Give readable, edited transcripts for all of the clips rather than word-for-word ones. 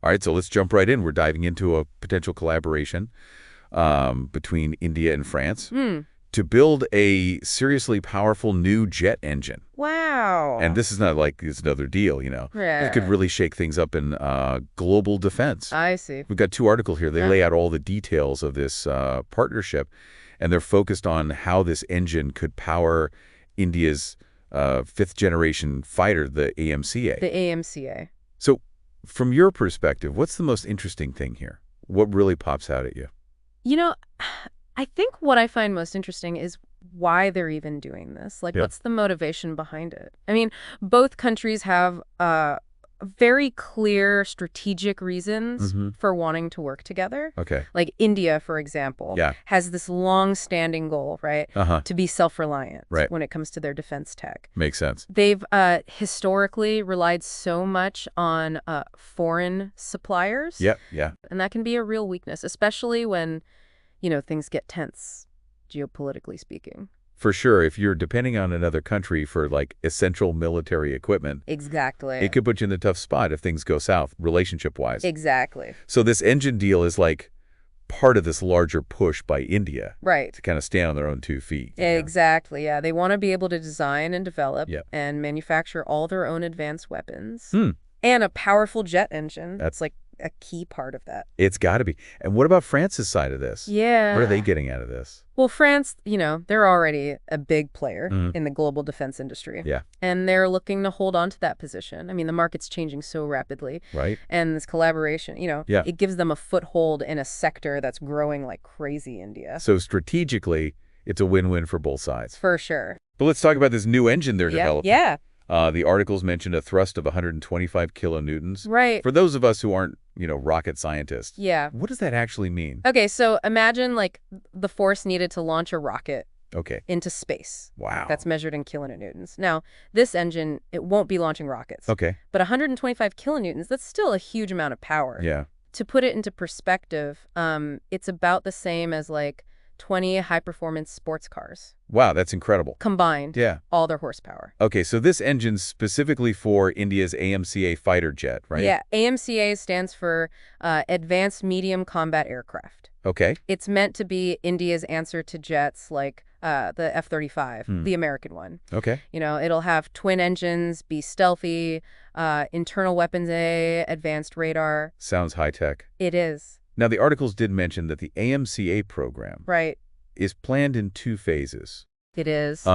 All right, so let's jump right in. We're diving into a potential collaboration between India and France to build a seriously powerful new jet engine. Wow. And this is not like it's another deal, you know. This could Yeah. really shake things up in global defense. I see. We've got two articles here. They lay out all the details of this partnership, and they're focused on how this engine could power India's fifth-generation fighter, the AMCA. The AMCA. So from your perspective, what's the most interesting thing here? What really pops out at you? You know, I think what I find most interesting is why they're even doing this. Like, Yeah. what's the motivation behind it? I mean, both countries have very clear strategic reasons for wanting to work together. Okay. Like India, for example, Yeah. has this long-standing goal, right, to be self-reliant Right. when it comes to their defense tech. Makes sense. They've historically relied so much on foreign suppliers. Yep. Yeah. And that can be a real weakness, especially when, things get tense, geopolitically speaking. For sure, if you're depending on another country for, like, essential military equipment, Exactly. it could put you in a tough spot if things go south, relationship-wise. Exactly. So this engine deal is, like, part of this larger push by India Right. to kind of stand on their own 2 feet. Exactly, yeah. They want to be able to design and develop Yep. and manufacture all their own advanced weapons. Hmm. And a powerful jet engine. That's- That's like a key part of that. It's got to be. And what about France's side of this? Yeah. What are they getting out of this? Well, France, they're already a big player Mhm. in the global defense industry. Yeah. And they're looking to hold on to that position. I mean, the market's changing so rapidly. Right? And this collaboration, Yeah. it gives them a foothold in a sector that's growing like crazy, India. So strategically, it's a win-win for both sides. For sure. But let's talk about this new engine they're Yeah. developing. Yeah. The articles mentioned a thrust of 125 kilonewtons. Right. For those of us who aren't, rocket scientists, Yeah. what does that actually mean? Okay, so imagine like the force needed to launch a rocket Okay. into space. Wow. That's measured in kilonewtons. Now, this engine, it won't be launching rockets. Okay. But 125 kilonewtons, that's still a huge amount of power. Yeah. To put it into perspective, it's about the same as like 20 high-performance sports cars Wow, that's incredible. combined, Yeah. all their horsepower. Okay, so this engine's specifically for India's AMCA fighter jet, right? Yeah, AMCA stands for Advanced Medium Combat Aircraft. Okay. It's meant to be India's answer to jets like the F-35, the American one. Okay. It'll have twin engines, be stealthy, internal weapons advanced radar. Sounds high-tech. It is. Now, the articles did mention that the AMCA program Right. is planned in 2 phases. It is.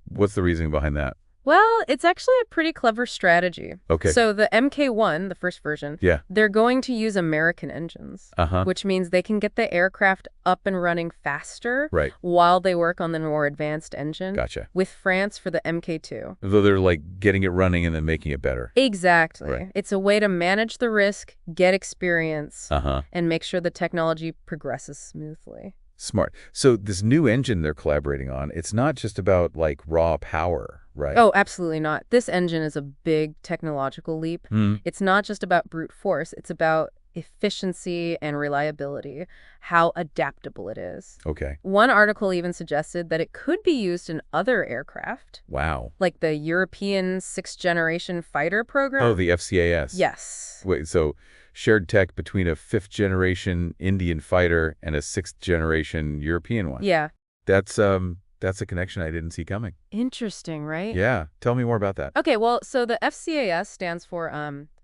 What's the reasoning behind that? Well, it's actually a pretty clever strategy. Okay. So the MK1, the first version, Yeah. they're going to use American engines, Uh-huh. which means they can get the aircraft up and running faster Right. while they work on the more advanced engine. Gotcha. With France for the MK2. Though they're, like, getting it running and then making it better. Exactly. Right. It's a way to manage the risk, get experience, Uh-huh. and make sure the technology progresses smoothly. Smart. So this new engine they're collaborating on, it's not just about, like, raw power, right? Oh, absolutely not. This engine is a big technological leap. It's not just about brute force. It's about efficiency and reliability, how adaptable it is. Okay. One article even suggested that it could be used in other aircraft, Wow. like the European sixth-generation fighter program. Oh, the FCAS. Yes. Wait, so shared tech between a 5th-generation Indian fighter and a 6th-generation European one. Yeah. That's a connection I didn't see coming. Interesting, right? Yeah. Tell me more about that. Okay, well, so the FCAS stands for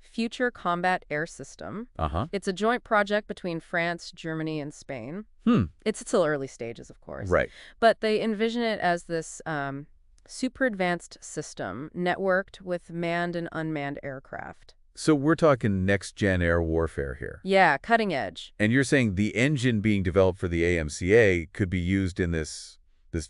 Future Combat Air System. Uh-huh. It's a joint project between France, Germany, and Spain. It's still early stages, of course. Right. But they envision it as this super advanced system networked with manned and unmanned aircraft. So we're talking next-gen air warfare here. Yeah, cutting edge. And you're saying the engine being developed for the AMCA could be used in this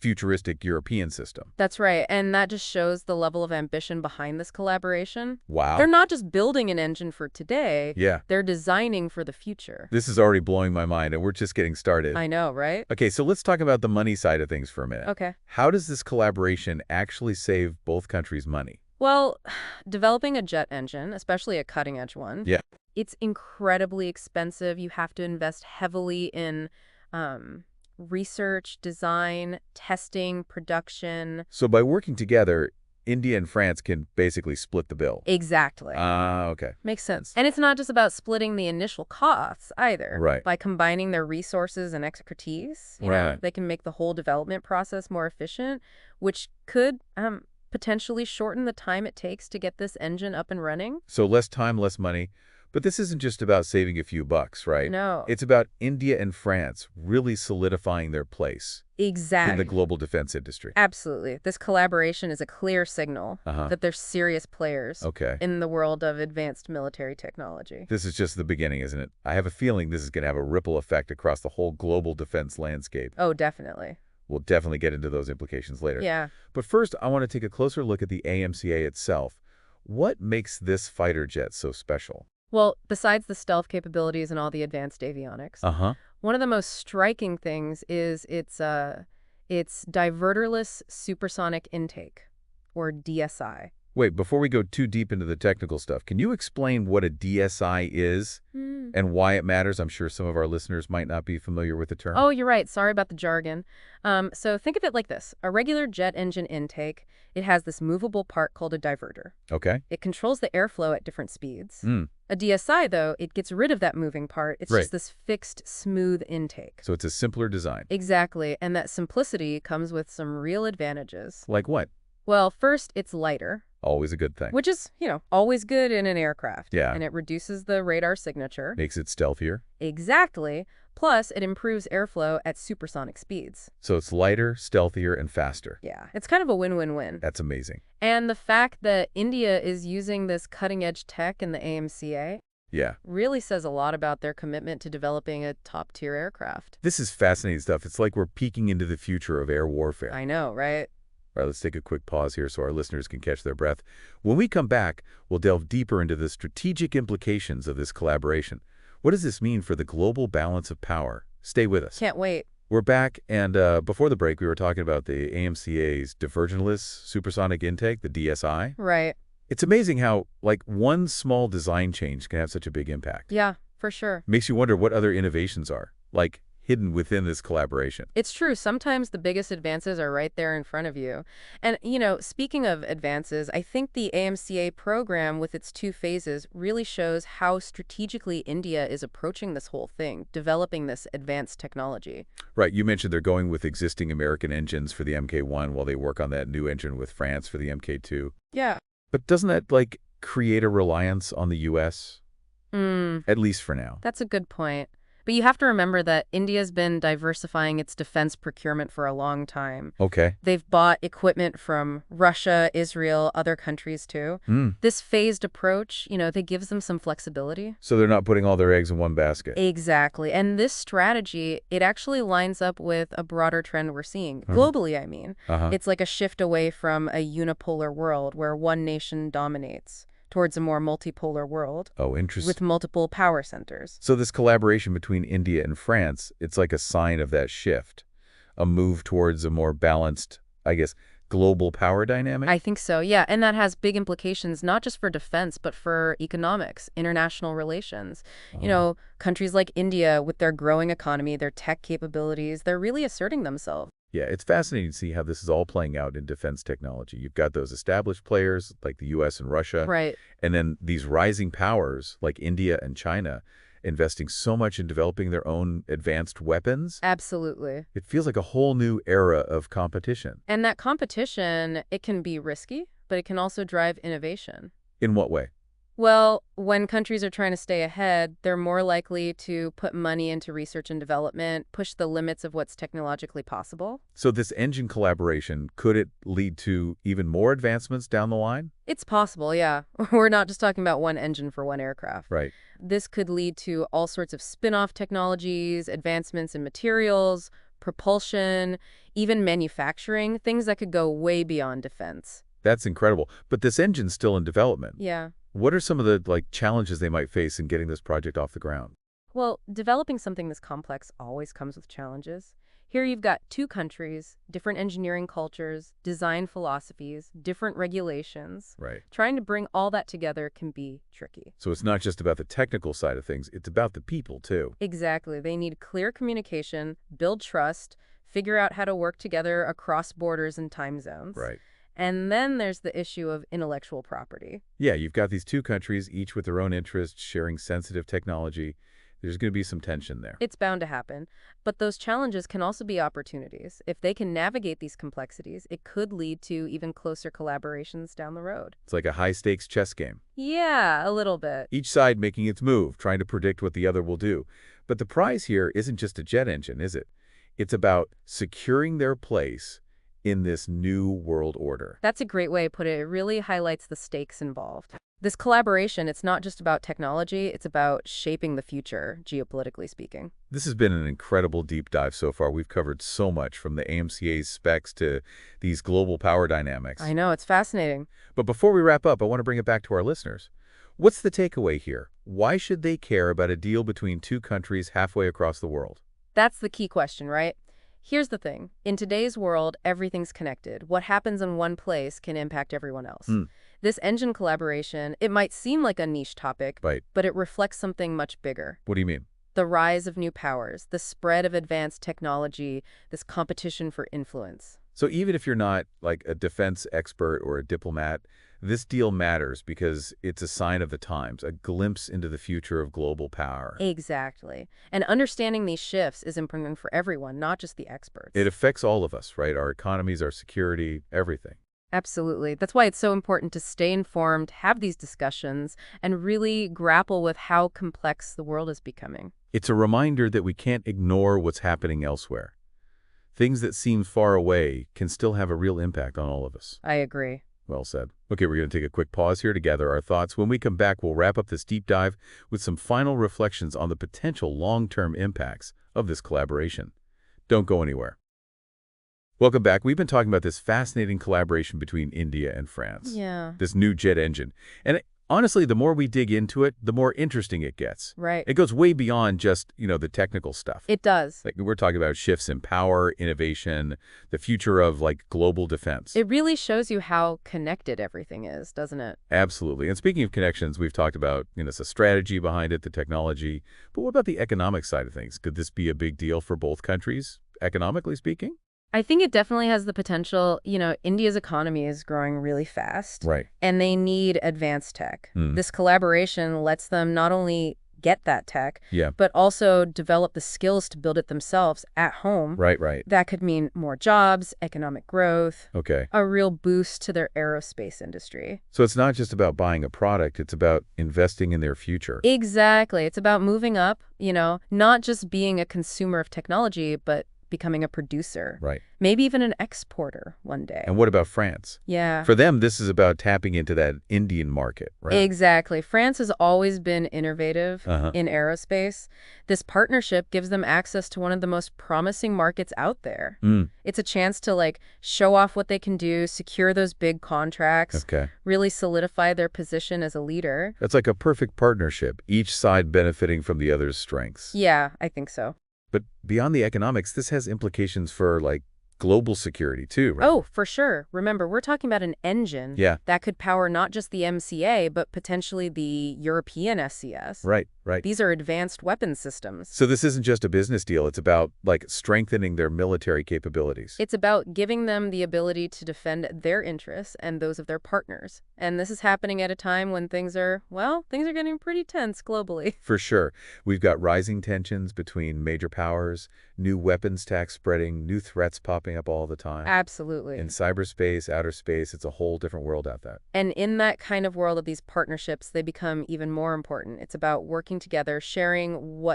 futuristic European system. That's right. And that just shows the level of ambition behind this collaboration. Wow. They're not just building an engine for today. Yeah. They're designing for the future. This is already blowing my mind, and we're just getting started. I know, right? Okay, so let's talk about the money side of things for a minute. Okay. How does this collaboration actually save both countries money? Well, developing a jet engine, especially a cutting-edge one, Yeah. it's incredibly expensive. You have to invest heavily in research, design, testing, production. So by working together, India and France can basically split the bill. Exactly. Ah, okay. Makes sense. And it's not just about splitting the initial costs either. Right. By combining their resources and expertise, you know, Right. they can make the whole development process more efficient, which could potentially shorten the time it takes to get this engine up and running. So less time, less money. But this isn't just about saving a few bucks, right? No. It's about India and France really solidifying their place in the Exactly. global defense industry. Absolutely. This collaboration is a clear signal that they're serious players Okay. in the world of advanced military technology. This is just the beginning, isn't it? I have a feeling this is going to have a ripple effect across the whole global defense landscape. Oh, definitely. We'll definitely get into those implications later. Yeah. But first, I want to take a closer look at the AMCA itself. What makes this fighter jet so special? Well, besides the stealth capabilities and all the advanced avionics, one of the most striking things is its diverterless supersonic intake, or DSI. Wait, before we go too deep into the technical stuff, can you explain what a DSI is and why it matters? I'm sure some of our listeners might not be familiar with the term. Oh, you're right. Sorry about the jargon. So think of it like this. A regular jet engine intake, it has this movable part called a diverter. Okay. It controls the airflow at different speeds. A DSI, though, it gets rid of that moving part. It's just this fixed, smooth intake. So it's a simpler design. Exactly. And that simplicity comes with some real advantages. Like what? Well, first, it's lighter. Always a good thing. Which is, always good in an aircraft. Yeah. And it reduces the radar signature. Makes it stealthier. Exactly. Plus, it improves airflow at supersonic speeds. So it's lighter, stealthier, and faster. Yeah. It's kind of a win-win-win. That's amazing. And the fact that India is using this cutting-edge tech in the AMCA really says a lot about their commitment to developing a top-tier aircraft. This is fascinating stuff. It's like we're peeking into the future of air warfare. I know, right? All right, let's take a quick pause here so our listeners can catch their breath. When we come back, we'll delve deeper into the strategic implications of this collaboration. What does this mean for the global balance of power? Stay with us. Can't wait. We're back, and before the break, we were talking about the AMCA's divergenless supersonic intake, the DSI. Right. It's amazing how, like, one small design change can have such a big impact. Yeah, for sure. Makes you wonder what other innovations are, like, hidden within this collaboration. It's true. Sometimes the biggest advances are right there in front of you. And, speaking of advances, I think the AMCA program with its 2 phases really shows how strategically India is approaching this whole thing, developing this advanced technology. Right. You mentioned they're going with existing American engines for the MK1 while they work on that new engine with France for the MK2. Yeah. But doesn't that, like, create a reliance on the U.S.? At least for now. That's a good point. But you have to remember that India's been diversifying its defense procurement for a long time. Okay. They've bought equipment from Russia, Israel, other countries too. This phased approach, that gives them some flexibility. So they're not putting all their eggs in one basket. Exactly. And this strategy, it actually lines up with a broader trend we're seeing. Globally, I mean. It's like a shift away from a unipolar world where one nation dominates towards a more multipolar world. Oh, interesting. With multiple power centers. So this collaboration between India and France, it's like a sign of that shift, a move towards a more balanced, I guess, global power dynamic? I think so, yeah. And that has big implications, not just for defense, but for economics, international relations. Countries like India, with their growing economy, their tech capabilities, they're really asserting themselves. Yeah, it's fascinating to see how this is all playing out in defense technology. You've got those established players like the U.S. and Russia. Right. And then these rising powers like India and China investing so much in developing their own advanced weapons. Absolutely. It feels like a whole new era of competition. And that competition, it can be risky, but it can also drive innovation. In what way? Well, when countries are trying to stay ahead, they're more likely to put money into research and development, push the limits of what's technologically possible. So this engine collaboration, could it lead to even more advancements down the line? It's possible, yeah. We're not just talking about one engine for one aircraft. Right. This could lead to all sorts of spin-off technologies, advancements in materials, propulsion, even manufacturing, things that could go way beyond defense. That's incredible. But this engine's still in development. Yeah. What are some of the challenges they might face in getting this project off the ground? Well, developing something this complex always comes with challenges. Here you've got 2 countries, different engineering cultures, design philosophies, different regulations. Right. Trying to bring all that together can be tricky. So it's not just about the technical side of things, it's about the people too. Exactly. They need clear communication, build trust, figure out how to work together across borders and time zones. Right. And then there's the issue of intellectual property. Yeah, you've got these two countries, each with their own interests, sharing sensitive technology. There's going to be some tension there. It's bound to happen. But those challenges can also be opportunities. If they can navigate these complexities, it could lead to even closer collaborations down the road. It's like a high-stakes chess game. Yeah, a little bit. Each side making its move, trying to predict what the other will do. But the prize here isn't just a jet engine, is it? It's about securing their place in this new world order. That's a great way to put it. It really highlights the stakes involved. This collaboration, it's not just about technology, it's about shaping the future, geopolitically speaking. This has been an incredible deep dive so far. We've covered so much, from the AMCA's specs to these global power dynamics. I know, it's fascinating. But before we wrap up, I want to bring it back to our listeners. What's the takeaway here? Why should they care about a deal between two countries halfway across the world? That's the key question, right? Here's the thing. In today's world, everything's connected. What happens in one place can impact everyone else. This engine collaboration, it might seem like a niche topic, Right. but it reflects something much bigger. What do you mean? The rise of new powers, the spread of advanced technology, this competition for influence. So even if you're not like a defense expert or a diplomat, this deal matters because it's a sign of the times, a glimpse into the future of global power. Exactly. And understanding these shifts is important for everyone, not just the experts. It affects all of us, right? Our economies, our security, everything. Absolutely. That's why it's so important to stay informed, have these discussions, and really grapple with how complex the world is becoming. It's a reminder that we can't ignore what's happening elsewhere. Things that seem far away can still have a real impact on all of us. I agree. Well said. Okay, we're going to take a quick pause here to gather our thoughts. When we come back, we'll wrap up this deep dive with some final reflections on the potential long-term impacts of this collaboration. Don't go anywhere. Welcome back. We've been talking about this fascinating collaboration between India and France. Yeah. This new jet engine. And honestly, the more we dig into it, the more interesting it gets. Right. It goes way beyond just, the technical stuff. It does. Like, we're talking about shifts in power, innovation, the future of, global defense. It really shows you how connected everything is, doesn't it? Absolutely. And speaking of connections, we've talked about, the strategy behind it, the technology. But what about the economic side of things? Could this be a big deal for both countries, economically speaking? I think it definitely has the potential. India's economy is growing really fast. Right. And they need advanced tech. This collaboration lets them not only get that tech, Yeah. but also develop the skills to build it themselves at home. Right, right. That could mean more jobs, economic growth, Okay. a real boost to their aerospace industry. So it's not just about buying a product, it's about investing in their future. Exactly. It's about moving up, not just being a consumer of technology, but becoming a producer. Right. Maybe even an exporter one day. And what about France? Yeah. For them, this is about tapping into that Indian market, right? Exactly. France has always been innovative Uh-huh. in aerospace. This partnership gives them access to one of the most promising markets out there. It's a chance to show off what they can do, secure those big contracts, Okay. really solidify their position as a leader. That's like a perfect partnership, each side benefiting from the other's strengths. Yeah, I think so. But beyond the economics, this has implications for, global security too, right? Oh, for sure. Remember, we're talking about an engine Yeah. that could power not just the MCA, but potentially the European SCS. Right, right. These are advanced weapons systems. So this isn't just a business deal. It's about, strengthening their military capabilities. It's about giving them the ability to defend their interests and those of their partners. And this is happening at a time when things are getting pretty tense globally. For sure. We've got rising tensions between major powers, new weapons tax spreading, new threats popping up all the time. Absolutely. In cyberspace, outer space, it's a whole different world out there. And in that kind of world of these partnerships, they become even more important. It's about working together, sharing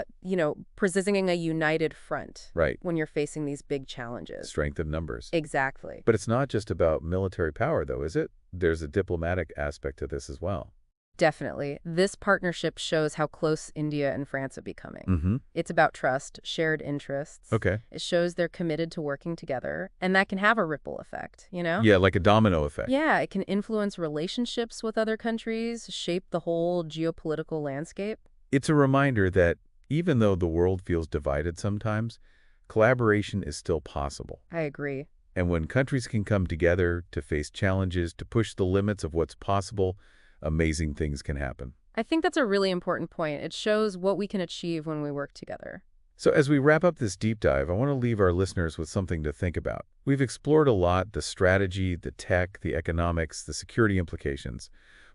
presenting a united front. Right. When you're facing these big challenges. Strength of numbers. Exactly. But it's not just about military power, though, is it? There's a diplomatic aspect to this as well. Definitely. This partnership shows how close India and France are becoming. Mm-hmm. It's about trust, shared interests. Okay. It shows they're committed to working together, and that can have a ripple effect, Yeah, like a domino effect. Yeah, it can influence relationships with other countries, shape the whole geopolitical landscape. It's a reminder that even though the world feels divided sometimes, collaboration is still possible. I agree. And when countries can come together to face challenges, to push the limits of what's possible, amazing things can happen. I think that's a really important point. It shows what we can achieve when we work together. So as we wrap up this deep dive, I want to leave our listeners with something to think about. We've explored a lot, the strategy, the tech, the economics, the security implications.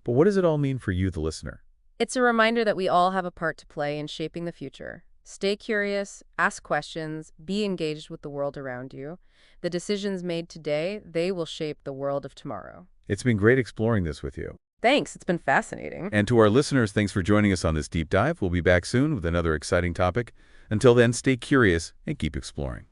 But what does it all mean for you, the listener? It's a reminder that we all have a part to play in shaping the future. Stay curious, ask questions, be engaged with the world around you. The decisions made today, they will shape the world of tomorrow. It's been great exploring this with you. Thanks, it's been fascinating. And to our listeners, thanks for joining us on this deep dive. We'll be back soon with another exciting topic. Until then, stay curious and keep exploring.